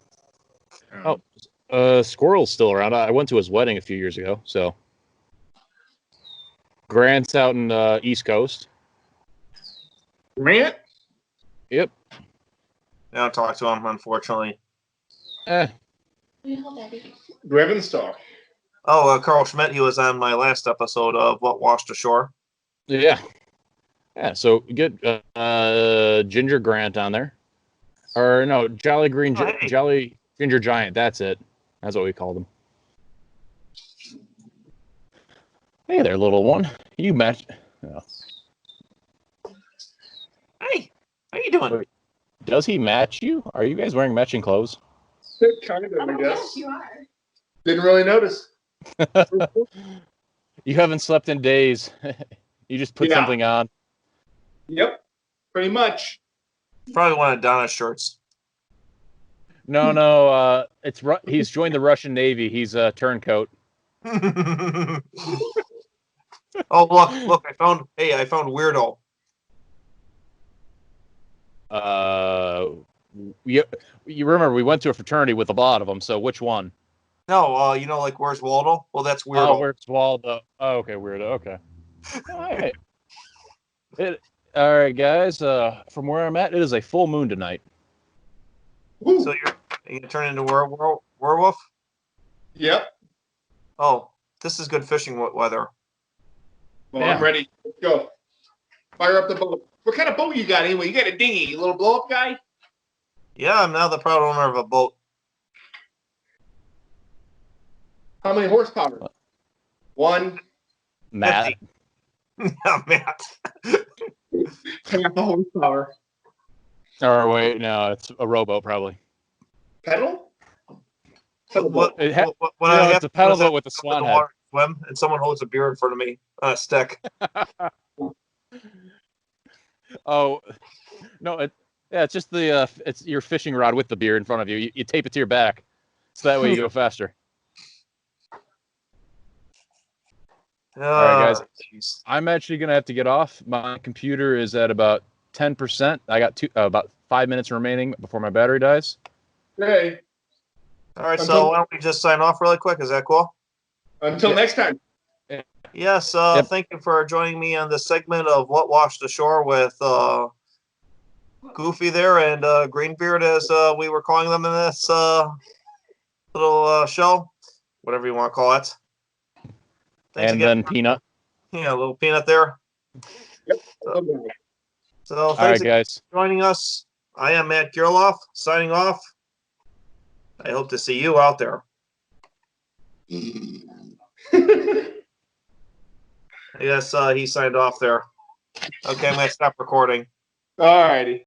Squirrel's still around. I went to his wedding a few years ago. So Grant's out in East Coast. Grant? Yep. I don't talk to him, unfortunately. Grevenstock. Oh, Carl Schmidt. He was on my last episode of What Washed Ashore. Yeah. Yeah. So get Ginger Grant on there, or no, Jolly Green Jolly Ginger Giant. That's it. That's what we called him. Hey there, little one. You match. Oh. Hey, how you doing? Wait, does he match you? Are you guys wearing matching clothes? Kind of, I guess. Yes, you are. Didn't really notice. You haven't slept in days. You just put something on. Yep, pretty much. Probably one of Donna's shirts. No. He's joined the Russian Navy. He's a turncoat. Oh look! I found Weirdo. You remember we went to a fraternity with a lot of them. So which one? No, like Where's Waldo? Well, that's Weirdo. Oh, Where's Waldo? Oh, okay, Weirdo. Okay. All right, guys. From where I'm at, it is a full moon tonight. So you're gonna turn into werewolf? Yep. Oh, this is good fishing weather. Well, I'm ready. Let's go. Fire up the boat. What kind of boat you got anyway? You got a dinghy, a little blow up guy? Yeah, I'm now the proud owner of a boat. How many horsepower? 1. Matt. Yeah, Matt. Half a horsepower. Or wait, no, it's a rowboat probably. Pedal? What it's a I paddle boat with a swan head. swim, and someone holds a beer in front of me on a stick. Oh, no, it's just it's your fishing rod with the beer in front of you. You tape it to your back, so that way you go faster. All right, guys. Geez. I'm actually gonna have to get off. My computer is at about 10%. I got about 5 minutes remaining before my battery dies. Hey, All right, so Until- why don't we just sign off really quick? Is that cool? until Yeah. next time. Yes. Yep. Thank you for joining me on this segment of What Washed Ashore with Goofy there and Greenbeard, as we were calling them in this little show, whatever you want to call it. Thanks And again. then Peanut. Yeah, a little peanut there. Yep. So All thanks right, again guys. for joining us. I am Matt Gerloff, signing off. I hope to see you out there. Yes, he signed off there. Okay, I'm going to stop recording. All righty.